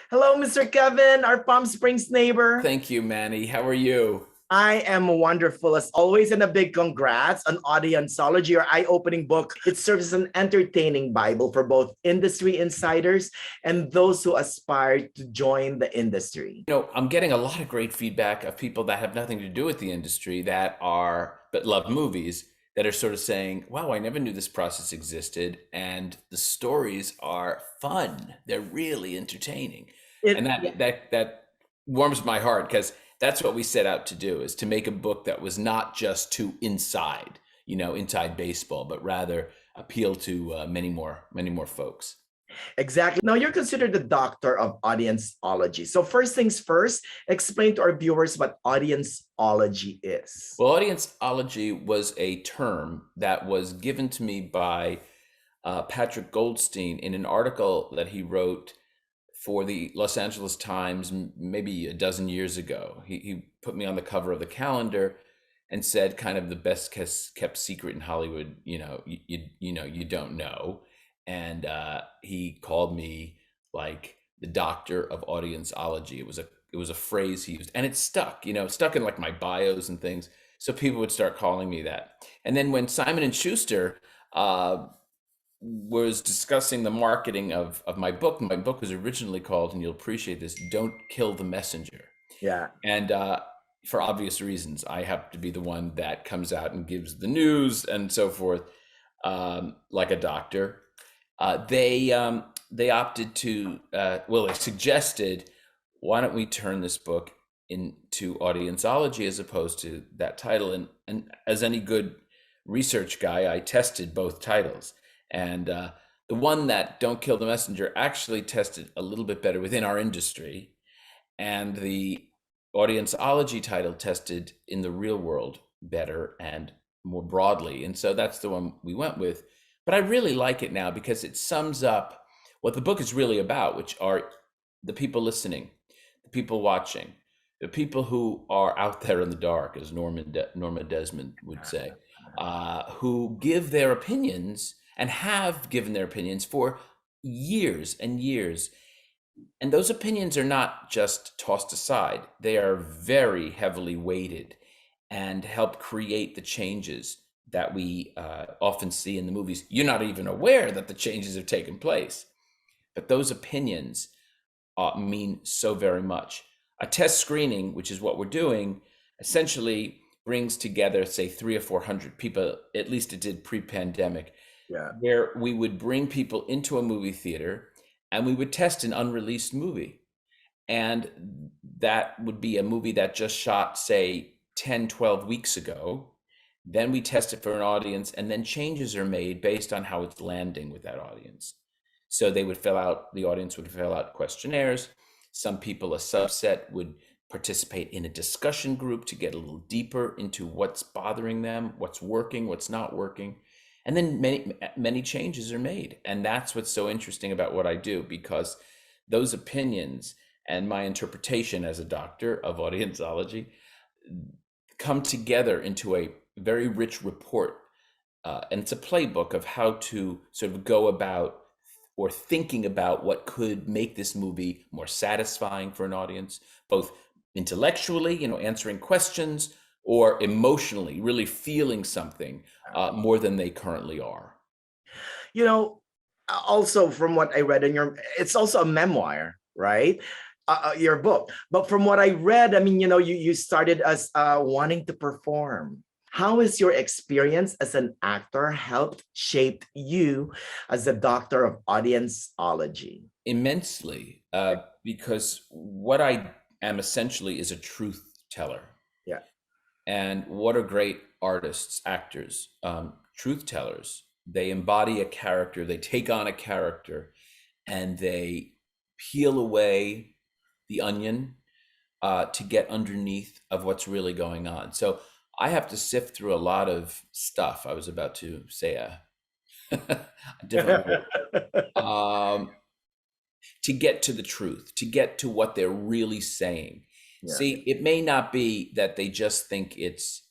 Hello, Mr. Kevin, our Palm Springs neighbor. Thank you, Manny. How are you? I am wonderful as always, and a big congrats on Audience-ology, your eye-opening book. It serves as an entertaining Bible for both industry insiders and those who aspire to join the industry. I'm getting a lot of great feedback of people that have nothing to do with the industry but love movies that are sort of saying, wow, I never knew this process existed. And the stories are fun. They're really entertaining. And It, that warms my heart because that's what we set out to do, is to make a book that was not just to inside baseball, but rather appeal to many more folks. exactly. Now, you're considered the doctor of Audience-ology. So first things first, explain to our viewers what Audience-ology is. Well, audienceology was a term that was given to me by Patrick Goldstein in an article that he wrote for the Los Angeles Times maybe a dozen years ago. He put me on the cover of the calendar and said, kind of the best kept secret in Hollywood, you don't know. And he called me like the doctor of audienceology. It was a phrase he used, and it stuck in like my bios and things. So people would start calling me that. And then when Simon and Schuster was discussing the marketing of my book was originally called, and you'll appreciate this, Don't Kill the Messenger. Yeah. And for obvious reasons, I have to be the one that comes out and gives the news and so forth, like a doctor. They opted to, they suggested, why don't we turn this book into audienceology as opposed to that title? And as any good research guy, I tested both titles. And the one that Don't Kill the Messenger actually tested a little bit better within our industry. And the Audienceology title tested in the real world better and more broadly. And so that's the one we went with. But I really like it now because it sums up what the book is really about, which are the people listening, the people watching, the people who are out there in the dark, as Norma Desmond would say, who give their opinions and have given their opinions for years and years. And those opinions are not just tossed aside. They are very heavily weighted and help create the changes that we often see in the movies. You're not even aware that the changes have taken place. But those opinions mean so very much. A test screening, which is what we're doing, essentially brings together, say, 300 or 400 people, at least it did pre-pandemic, where we would bring people into a movie theater and we would test an unreleased movie. And that would be a movie that just shot, say, 10, 12 weeks ago. Then we test it for an audience, and then changes are made based on how it's landing with that audience. So the audience would fill out questionnaires. Some people, a subset, would participate in a discussion group to get a little deeper into what's bothering them, what's working, what's not working. And then many changes are made. And that's what's so interesting about what I do, because those opinions and my interpretation as a doctor of audienceology come together into a very rich report. And it's a playbook of how to sort of go about or thinking about what could make this movie more satisfying for an audience, both intellectually, answering questions, or emotionally, really feeling something more than they currently are. Also from what I read it's also a memoir, right? Your book. But from what I read, you started as wanting to perform. How has your experience as an actor helped shape you as a doctor of audienceology? Immensely, because what I am essentially is a truth teller. Yeah. And what are great artists, actors, truth tellers? They embody a character, they take on a character, and they peel away the onion to get underneath of what's really going on. So I have to sift through a lot of stuff. I was about to say a different word. To get to the truth, to get to what they're really saying. Yeah. See, it may not be that they just think it's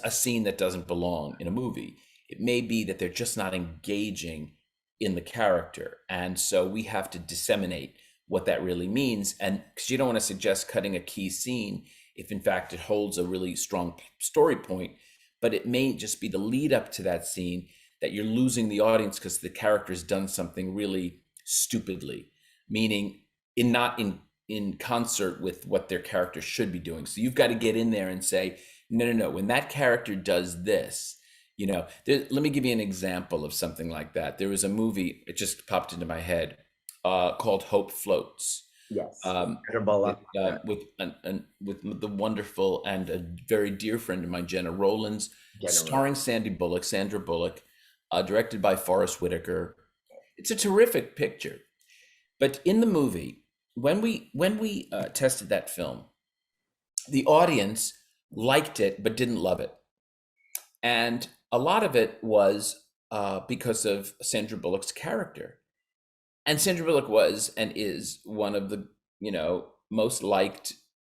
a scene that doesn't belong in a movie. It may be that they're just not engaging in the character. And so we have to disseminate what that really means. And because you don't want to suggest cutting a key scene if in fact it holds a really strong story point, but it may just be the lead up to that scene that you're losing the audience because the character's done something really stupidly, meaning not in concert with what their character should be doing. So you've got to get in there and say, no, when that character does this, let me give you an example of something like that. There was a movie, it just popped into my head, called Hope Floats. Yes. With Incredible. with the wonderful and a very dear friend of mine, Jenna Rollins, General. starring Sandra Bullock, directed by Forrest Whitaker. It's a terrific picture. But in the movie, when we tested that film, the audience liked it but didn't love it, and a lot of it was because of Sandra Bullock's character. And Sandra Bullock was and is one of the most liked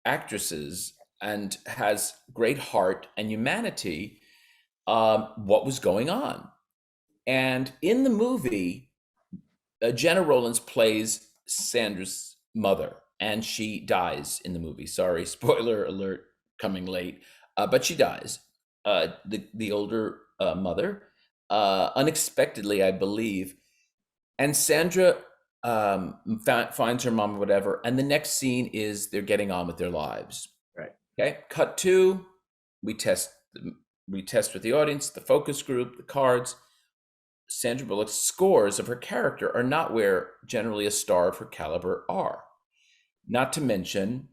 actresses and has great heart and humanity. What was going on? And in the movie, Jenna Rollins plays Sandra's mother, and she dies in the movie. Sorry, spoiler alert, coming late, but she dies. The older mother, unexpectedly, I believe, and Sandra finds her mom or whatever, and the next scene is they're getting on with their lives. Right. Okay. Cut to, we test with the audience, the focus group, the cards. Sandra Bullock's scores of her character are not where generally a star of her caliber are. Not to mention,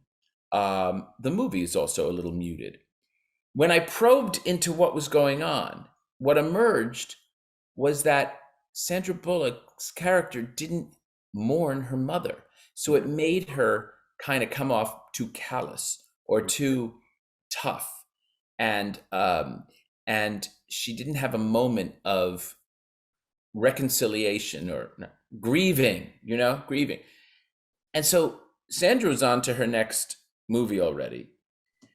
the movie is also a little muted. When I probed into what was going on, what emerged was that Sandra Bullock's character didn't mourn her mother. So it made her kind of come off too callous or too tough. And she didn't have a moment of reconciliation or grieving. And so Sandra was on to her next movie already.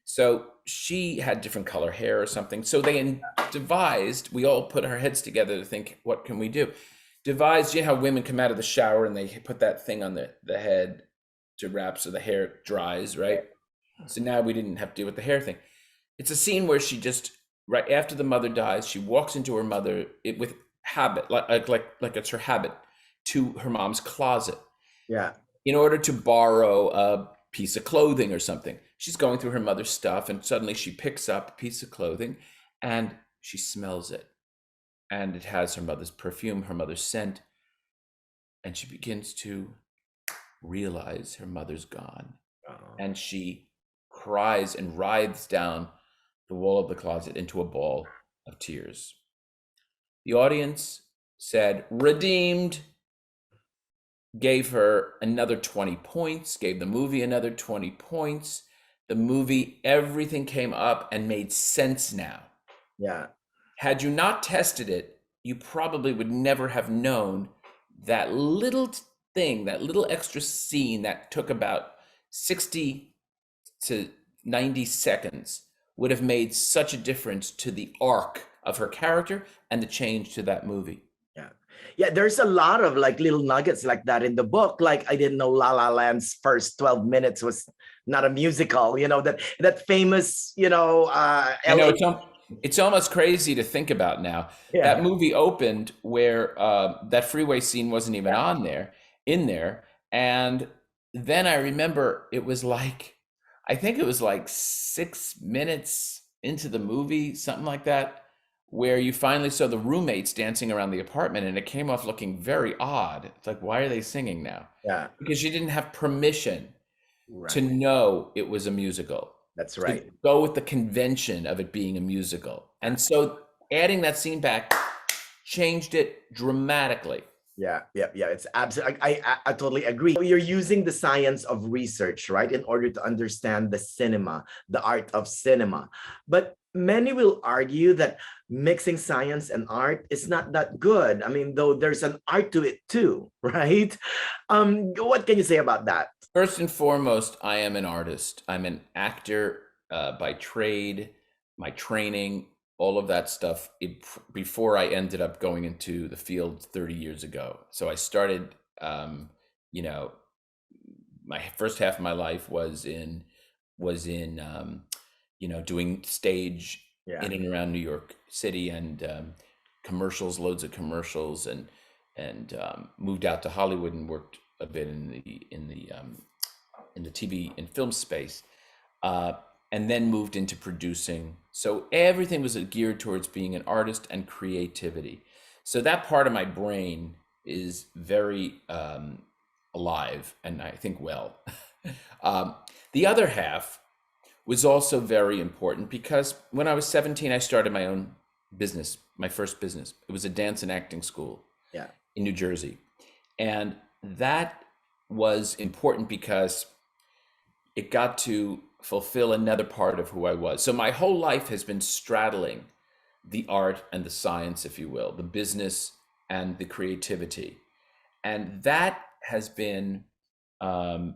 So she had different color hair or something. So they devised, we all put our heads together to think, what can we do? Devised, how women come out of the shower and they put that thing on the head to wrap so the hair dries, right? So now we didn't have to deal with the hair thing. It's a scene where she just, right after the mother dies, she walks into her mother with habit, like it's her habit, to her mom's closet. Yeah. In order to borrow a piece of clothing or something. She's going through her mother's stuff, and suddenly she picks up a piece of clothing and she smells it. And it has her mother's perfume, her mother's scent. And she begins to realize her mother's gone. Oh. And she cries and writhes down the wall of the closet into a ball of tears. The audience said, redeemed, gave her another 20 points, gave the movie another 20 points. The movie, everything came up and made sense now. Yeah. Had you not tested it, you probably would never have known that little thing, that little extra scene that took about 60 to 90 seconds would have made such a difference to the arc of her character and the change to that movie. Yeah, there's a lot of like little nuggets like that in the book. Like I didn't know La La Land's first 12 minutes was not a musical, that famous, It's almost crazy to think about now. Yeah. That movie opened where that freeway scene wasn't even in there. And then I remember it was like, I think it was like 6 minutes into the movie, something like that, where you finally saw the roommates dancing around the apartment, and it came off looking very odd. It's like, why are they singing now? Yeah. Because you didn't have permission to know it was a musical. That's right. To go with the convention of it being a musical. And so adding that scene back changed it dramatically. Yeah. It's absolutely, I totally agree. You're using the science of research, right, in order to understand the cinema, the art of cinema. But many will argue that mixing science and art is not that good. I mean, though there's an art to it too, right? What can you say about that? First and foremost, I am an artist. I'm an actor by trade, my training, all of that stuff before I ended up going into the field 30 years ago. So I started, my first half of my life was in doing stage Yeah. in and around New York City, and commercials, loads of commercials, and moved out to Hollywood and worked a bit in the TV and film space, uh, and then moved into producing. So everything was geared towards being an artist and creativity. So that part of my brain is very alive, and I think well. um, the other half was also very important because when I was 17, I started my own business, my first business. It was a dance and acting school Yeah. in New Jersey. And that was important because it got to fulfill another part of who I was. So my whole life has been straddling the art and the science, if you will, the business and the creativity. And that has been, um,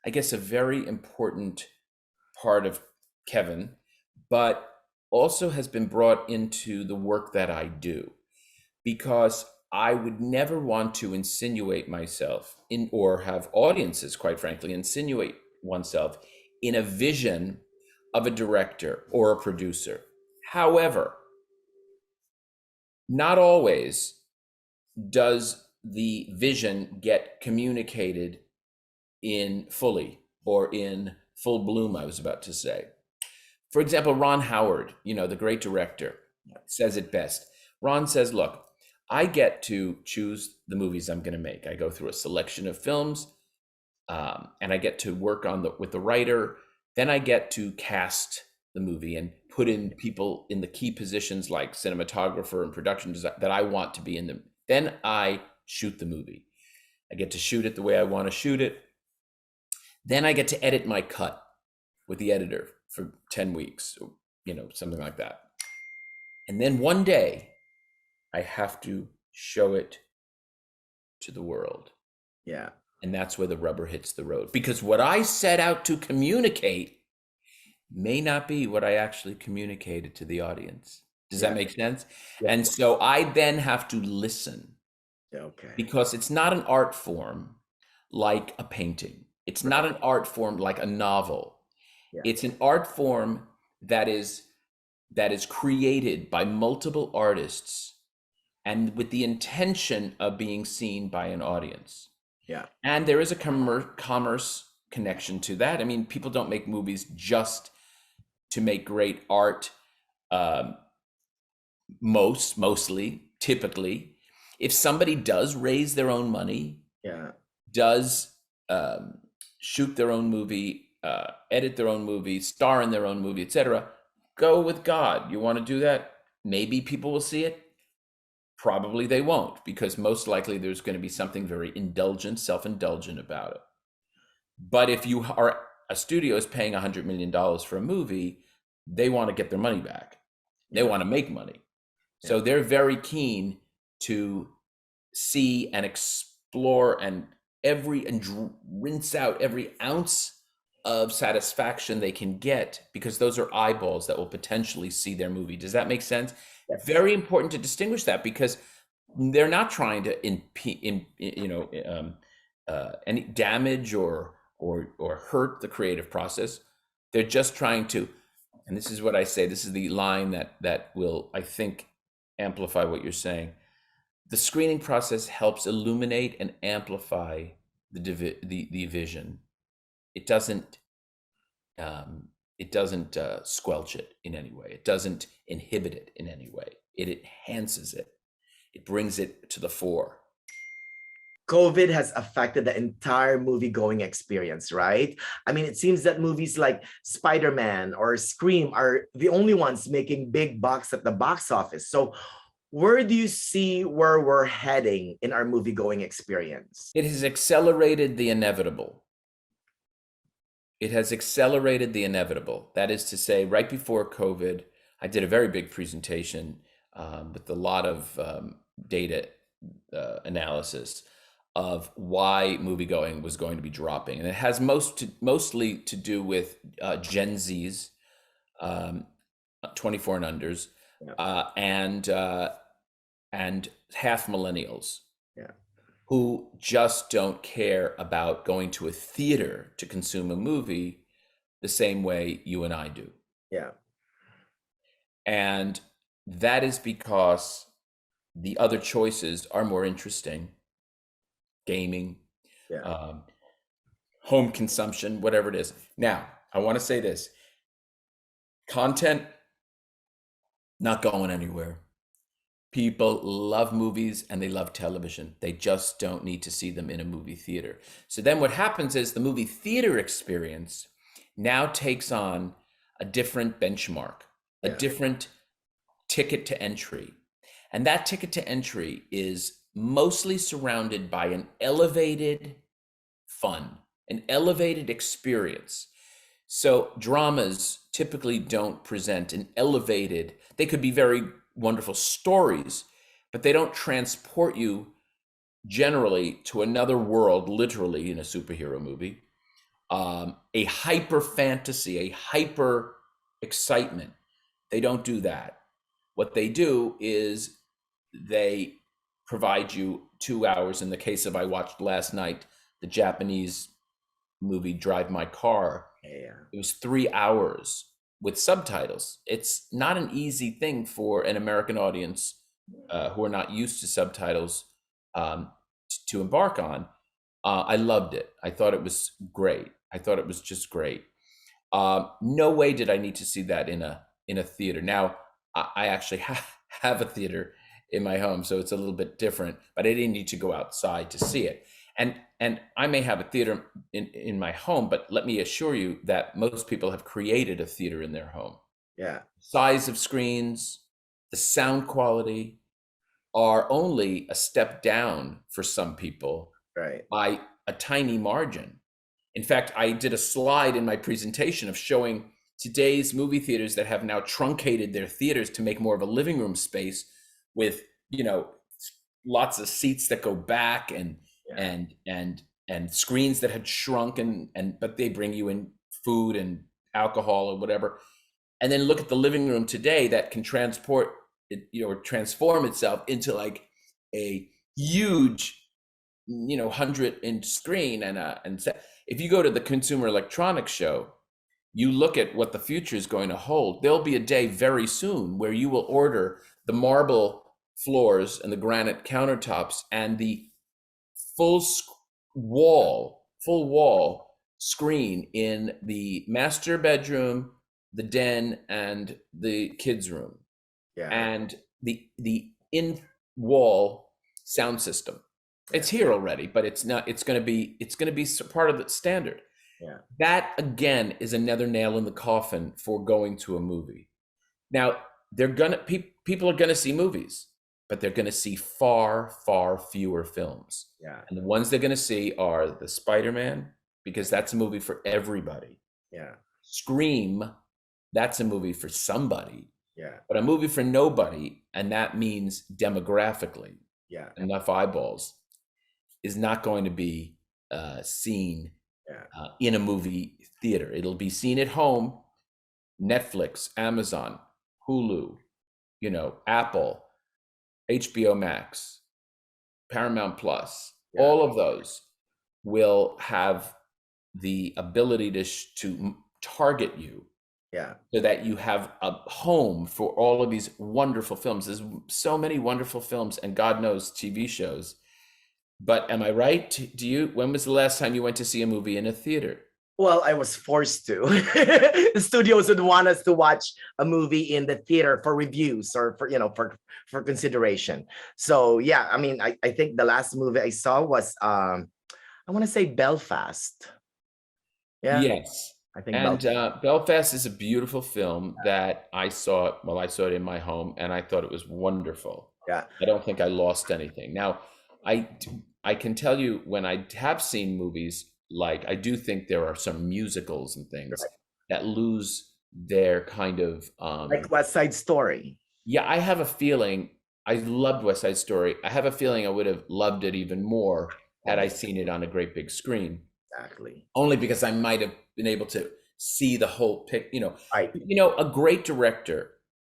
I guess, a very important part of Kevin, but also has been brought into the work that I do, because I would never want to insinuate myself in, or have audiences, quite frankly, insinuate oneself in a vision of a director or a producer. However, not always does the vision get communicated in fully, or in full bloom, I was about to say. For example, Ron Howard, the great director, says it best. Ron says, look, I get to choose the movies I'm going to make. I go through a selection of films, and I get to work with the writer. Then I get to cast the movie and put in people in the key positions like cinematographer and production design that I want to be in them. Then I shoot the movie. I get to shoot it the way I want to shoot it. Then I get to edit my cut with the editor for 10 weeks, or, something like that. And then one day I have to show it to the world. Yeah. And that's where the rubber hits the road. Because what I set out to communicate may not be what I actually communicated to the audience. Does that make sense? Yeah. And so I then have to listen, Okay. because it's not an art form like a painting. It's not an art form like a novel. Yeah. It's an art form that is created by multiple artists and with the intention of being seen by an audience. Yeah. And there is a commerce connection to that. I mean, people don't make movies just to make great art. Typically, if somebody does raise their own money, Yeah. does shoot their own movie, edit their own movie, star in their own movie, etc., go with God. You want to do that? Maybe people will see it. Probably they won't, because most likely there's going to be something very indulgent, self-indulgent about it. But if a studio is paying $100 million for a movie, they want to get their money back. They want to make money. So they're very keen to see and explore and rinse out every ounce of satisfaction they can get, because those are eyeballs that will potentially see their movie. Does that make sense? Yes. Very important to distinguish that, because they're not trying to any damage or hurt the creative process. They're just trying to, and this is what I say, this is the line that will, I think, amplify what you're saying. The screening process helps illuminate and amplify the vision. It doesn't squelch it in any way. It doesn't inhibit it in any way. It enhances it. It brings it to the fore. COVID has affected the entire movie-going experience, right? I mean, it seems that movies like Spider-Man or Scream are the only ones making big bucks at the box office. So where do you see where we're heading in our movie-going experience? It has accelerated the inevitable. It has accelerated the inevitable. That is to say, right before COVID, I did a very big presentation with a lot of data analysis of why moviegoing was going to be dropping. And it has mostly to do with Gen Zs, 24 and unders, and half millennials, Yeah. who just don't care about going to a theater to consume a movie the same way you and I do. Yeah. And that is because the other choices are more interesting: gaming, Yeah. um, home consumption, whatever it is. Now, I want to say this: content not going anywhere. People love movies and they love television. They just don't need to see them in a movie theater. So then what happens is the movie theater experience now takes on a different benchmark, a Yeah. different ticket to entry. And that ticket to entry is mostly surrounded by an elevated fun, an elevated experience. So dramas typically don't present an elevated, they could be very wonderful stories, but they don't transport you generally to another world, literally in a superhero movie, a hyper fantasy, a hyper excitement. They don't do that. What they do is they provide you 2 hours. In the case of, I watched last night, the Japanese movie Drive My Car. Yeah. It was 3 hours with subtitles. It's not an easy thing for an American audience who are not used to subtitles to embark on. I loved it. I thought it was great. I thought it was just great. No way did I need to see that in a theater. Now, I actually have a theater in my home, so it's a little bit different. But I didn't need to go outside to see it. And I may have a theater in my home, but let me assure you that most people have created a theater in their home. Yeah. Size of screens, the sound quality are only a step down for some people Right. by a tiny margin. In fact, I did a slide in my presentation of showing today's movie theaters that have now truncated their theaters to make more of a living room space with, lots of seats that go back and Yeah. and screens that had shrunk and but they bring you in food and alcohol or whatever. And then look at the living room today that can transport it, or transform itself into like a huge 100-inch screen if you go to the Consumer Electronics Show, you look at what the future is going to hold. There'll be a day very soon where you will order the marble floors and the granite countertops and the full wall screen in the master bedroom, the den, and the kids' room, Yeah. and the in wall sound system. It's here already, but it's not. It's going to be part of the standard. Yeah. That again is another nail in the coffin for going to a movie. Now people are gonna see movies, but they're gonna see far, far fewer films. Yeah. And the ones they're gonna see are the Spider-Man, because that's a movie for everybody. Yeah. Scream, that's a movie for somebody, Yeah. but a movie for nobody, and that means demographically, Yeah. enough eyeballs, is not going to be seen in a movie theater. It'll be seen at home, Netflix, Amazon, Hulu, Apple, HBO Max, Paramount Plus. Yeah. All of those will have the ability to target you, Yeah. so that you have a home for all of these wonderful films. There's so many wonderful films, and God knows TV shows. But am I right? When was the last time you went to see a movie in a theater? Well, I was forced to. The studios would want us to watch a movie in the theater for reviews or for consideration. So yeah, I mean, I think the last movie I saw was I want to say Belfast. Yeah, Yes. I think And Belfast. Belfast is a beautiful film that I saw. Well, I saw it in my home, and I thought it was wonderful. Yeah. I don't think I lost anything. Now, I can tell you, when I have seen movies, like, I do think there are some musicals and things Right. that lose their kind of Like West Side Story. yeah, I have a feeling I loved West Side Story. I have a feeling I would have loved it even more had I seen it on a great big screen, Exactly. only because I might have been able to see the whole pic. Right. A great director.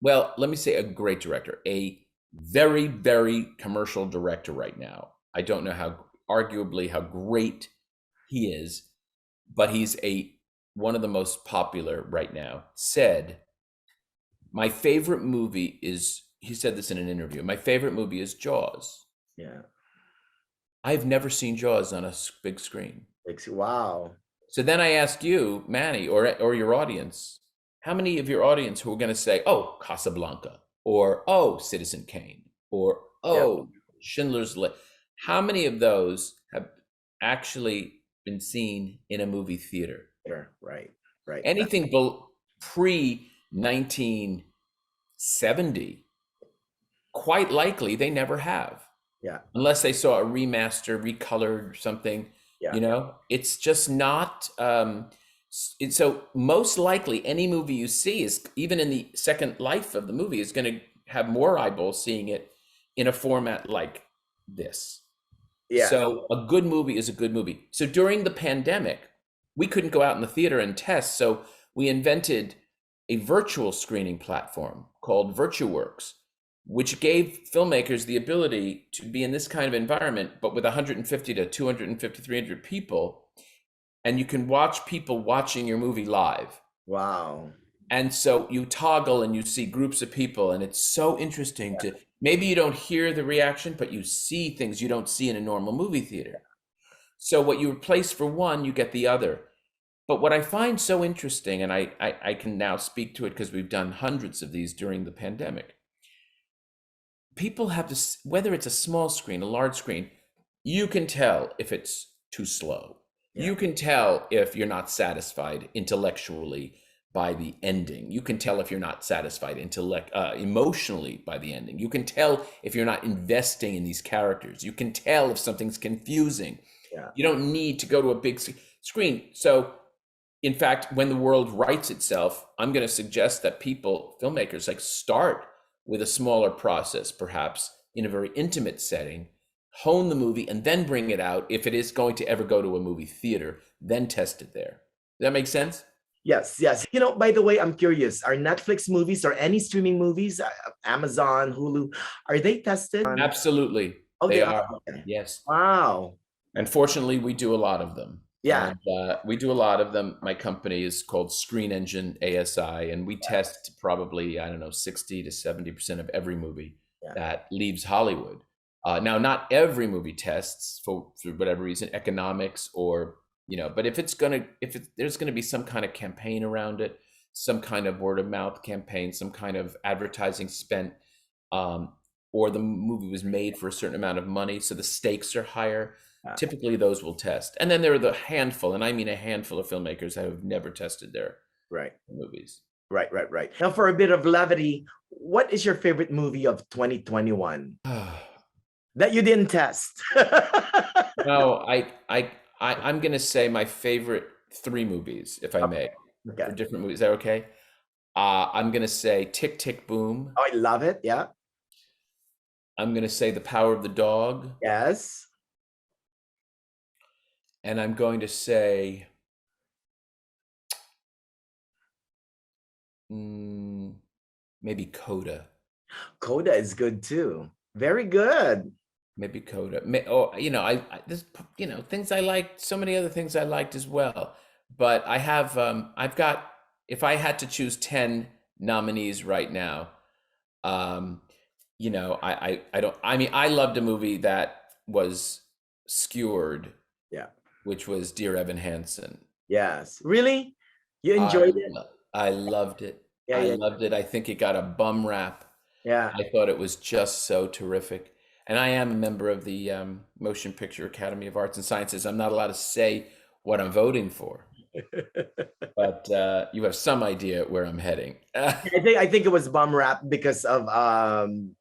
Well, let me say a great director, a very, very commercial director right now I don't know how, arguably how great he is, but he's one of the most popular right now, said, my favorite movie is, he said this in an interview, my favorite movie is Jaws. Yeah. I've never seen Jaws on a big screen. Wow. So then I ask you, Manny, or your audience, how many of your audience who are going to say, oh, Casablanca, or oh, Citizen Kane, or Yeah. oh, Schindler's List? How many of those have actually been seen in a movie theater? Sure. Right. Right. Anything pre 1970, quite likely they never have, Yeah. unless they saw a remaster, recolored or something. Yeah. You know, it's just not. So most likely, any movie you see is, even in the second life of the movie, is going to have more eyeballs seeing it in a format like this. Yeah. So a good movie is a good movie. So during the pandemic, we couldn't go out in the theater and test. So we invented a virtual screening platform called VirtuWorks, which gave filmmakers the ability to be in this kind of environment, but with 150 to 250, 300 people. And you can watch people watching your movie live. Wow. And so you toggle and you see groups of people, and it's so interesting to, maybe you don't hear the reaction, but you see things you don't see in a normal movie theater. So what you replace for one, you get the other. But what I find so interesting, and I can now speak to it because we've done hundreds of these during the pandemic, people have this, whether it's a small screen, a large screen, you can tell if it's too slow. Yeah. You can tell if you're not satisfied intellectually by the ending. You can tell if you're not satisfied emotionally by the ending. You can tell if you're not investing in these characters. You can tell if something's confusing. Yeah. You don't need to go to a big screen. So in fact, when the world writes itself, I'm going to suggest that filmmakers, like, start with a smaller process, perhaps in a very intimate setting, hone the movie, and then bring it out. If it is going to ever go to a movie theater, then test it there. Does that make sense? Yes, yes. You know, by the way, I'm curious, are Netflix movies or any streaming movies, Amazon, Hulu, are they tested? Absolutely. Oh, They they are. are. Okay. Yes. Wow. And fortunately, we do a lot of them. Yeah. And we do a lot of them. My company is called Screen Engine ASI, and we test probably, I don't know, 60 to 70% of every movie that leaves Hollywood. Now, not every movie tests for whatever reason, economics or, but if there's going to be some kind of campaign around it, some kind of word of mouth campaign, some kind of advertising spent, or the movie was made for a certain amount of money, so the stakes are higher. Typically, those will test. And then there are the handful, and I mean a handful of filmmakers that have never tested their movies. Right. Now, for a bit of levity, what is your favorite movie of 2021 that you didn't test? No, I'm going to say my favorite 3 movies, if I may, for different movies. Is that okay? I'm going to say Tick, Tick, Boom. Oh, I love it. Yeah. I'm going to say The Power of the Dog. Yes. And I'm going to say maybe Coda. Coda is good too. Very good. Maybe Coda. Things I liked, so many other things I liked as well. But I have, I've got, if I had to choose 10 nominees right now, I loved a movie that was skewered. Yeah. Which was Dear Evan Hansen. Yes. Really? You enjoyed it? I loved it. Yeah, I loved it. I think it got a bum rap. Yeah. I thought it was just so terrific. And I am a member of the Motion Picture Academy of Arts and Sciences. I'm not allowed to say what I'm voting for. But you have some idea where I'm heading. I think it was bum rap because of the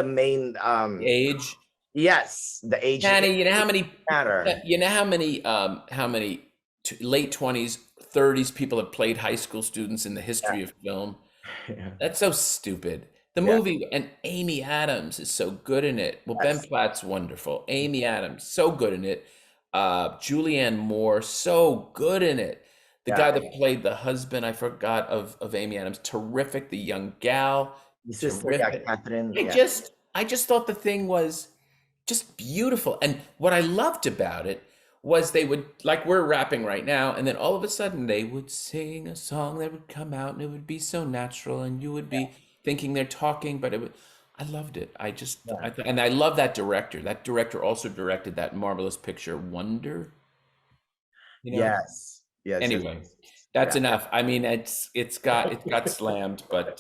main age. Yes, the age. Manny, you know how many late 20s, 30s people have played high school students in the history of film? Yeah. That's so stupid. The movie, and Amy Adams is so good in it. Well, Ben Platt's wonderful. Amy Adams, so good in it. Julianne Moore, so good in it. The guy that played the husband, I forgot, of Amy Adams, terrific. The young gal, terrific. Catherine. I just thought the thing was just beautiful. And what I loved about it was they would, like we're rapping right now, and then all of a sudden they would sing a song that would come out and it would be so natural and you would be thinking they're talking, but it would, I loved it. Yeah. And I love that director. That director also directed that marvelous picture, Wonder, you know? Yes. Yes. Yes. Anyway, Yes. that's Yeah. enough. I mean, it got slammed, but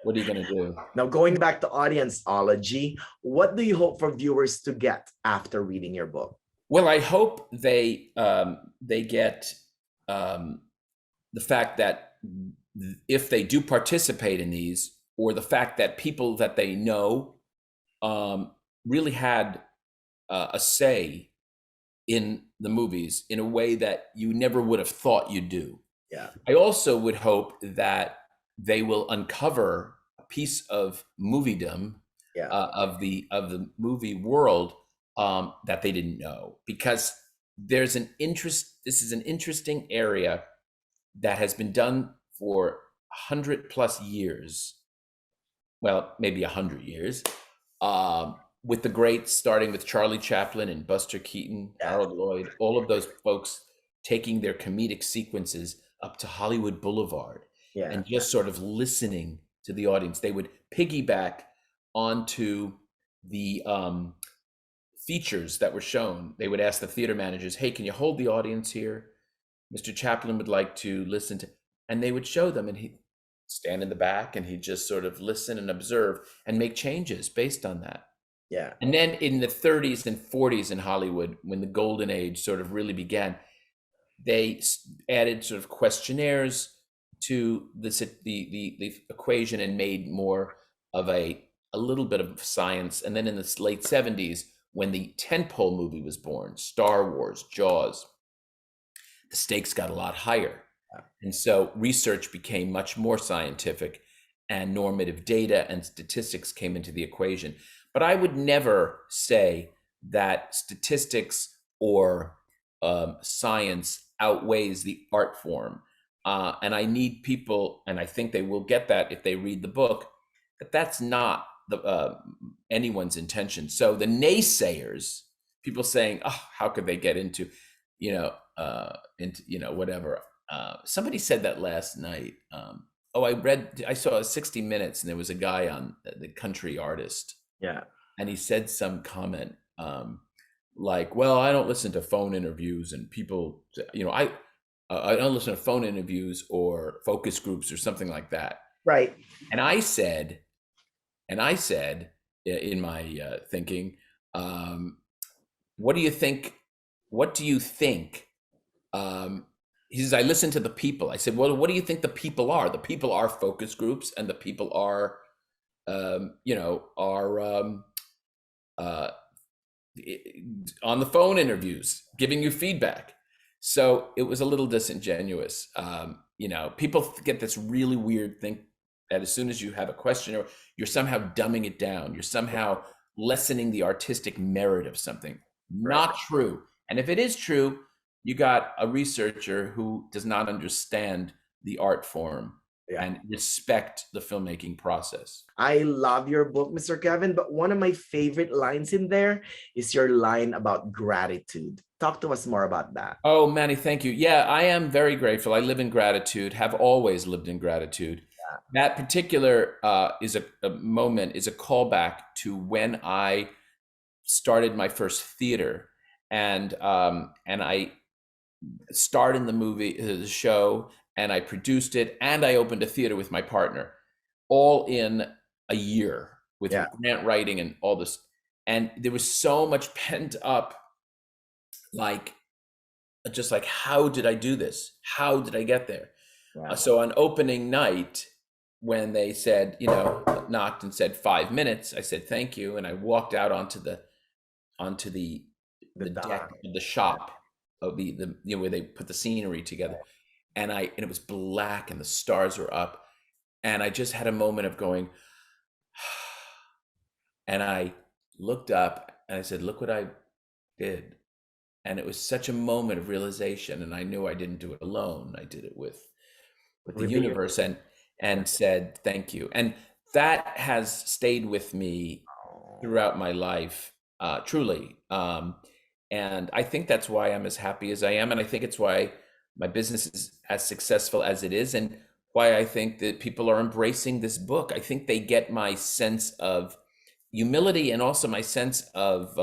what are you gonna do? Now, going back to Audienceology, what do you hope for viewers to get after reading your book? Well, I hope they get um, the fact that if they do participate in these, or the fact that people that they know um, really had a say in the movies in a way that you never would have thought you'd do. Yeah. I also would hope that they will uncover a piece of moviedom, Yeah. of the movie world, that they didn't know, because there's an interest. This is an interesting area that has been done for 100 plus years. Well, maybe 100 years, with the greats, starting with Charlie Chaplin and Buster Keaton, Yeah. Harold Lloyd, all of those folks taking their comedic sequences up to Hollywood Boulevard Yeah. and just sort of listening to the audience. They would piggyback onto the features that were shown. They would ask the theater managers, "Hey, can you hold the audience here? Mr. Chaplin would like to listen to," and they would show them, and he'd stand in the back and he'd just sort of listen and observe and make changes based on that. Yeah. And then in the 30s and 40s in Hollywood, when the golden age sort of really began, they added sort of questionnaires to the equation and made more of a little bit of science. And then in the late 70s, when the tentpole movie was born, Star Wars, Jaws, the stakes got a lot higher. And so research became much more scientific, and normative data and statistics came into the equation. But I would never say that statistics or science outweighs the art form. And I need people, and I think they will get that if they read the book, that that's not anyone's intention. So the naysayers, people saying, "Oh, how could they get into, whatever." Somebody said that last night. I saw 60 Minutes, and there was a guy on the country artist, Yeah. and he said some comment, like, "Well, I don't listen to phone interviews, and people, I don't listen to phone interviews or focus groups or something like that." Right. And I said, in my thinking, what do you think? What do you think? He says, "I listen to the people." I said, "Well, what do you think the people are? The people are focus groups, and the people are, uh, on the phone interviews, giving you feedback." So it was a little disingenuous. People get this really weird thing that as soon as you have a question, or you're somehow dumbing it down, you're somehow lessening the artistic merit of something. Right. Not true. And if it is true, you got a researcher who does not understand the art form Yeah. and respect the filmmaking process. I love your book, Mr. Kevin, but one of my favorite lines in there is your line about gratitude. Talk to us more about that. Oh, Manny, thank you. Yeah, I am very grateful. I live in gratitude, have always lived in gratitude. That particular is a moment, is a callback to when I started my first theater, and I starred in the show, and I produced it, and I opened a theater with my partner, all in a year, with grant writing and all this. And there was so much pent up, just like, how did I do this? How did I get there? Wow. So on opening night, when they said, knocked and said 5 minutes, I said thank you, and I walked out onto the deck of the shop of the where they put the scenery together, and it was black and the stars were up, and I just had a moment of going, and I looked up and I said, "Look what I did." And it was such a moment of realization, and I knew I didn't do it alone. I did it with the universe, and said thank you. And that has stayed with me throughout my life, truly. And I think that's why I'm as happy as I am. And I think it's why my business is as successful as it is, and why I think that people are embracing this book. I think they get my sense of humility and also my sense of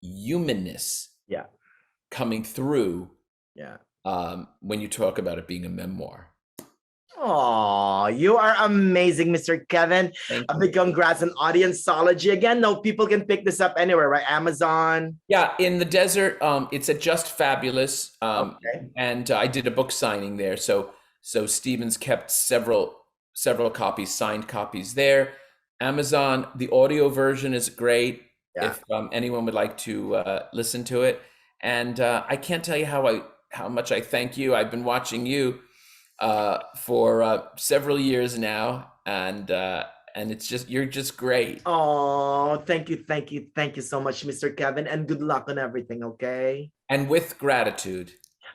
humanness Yeah. coming through Yeah. when you talk about it being a memoir. Oh, you are amazing, Mr. Kevin. Thank A you. big congrats on Audience-ology. Again, no, people can pick this up anywhere, right? Amazon. Yeah, in the desert, it's at Just Fabulous, Okay. and I did a book signing there. So Stevens kept several copies, signed copies there. Amazon, the audio version is great. Yeah. If anyone would like to listen to it, and I can't tell you how much I thank you. I've been watching you for several years now, and it's just you're just great. Oh, thank you, thank you, thank you so much, Mr. Kevin, and good luck on everything, okay? And with gratitude,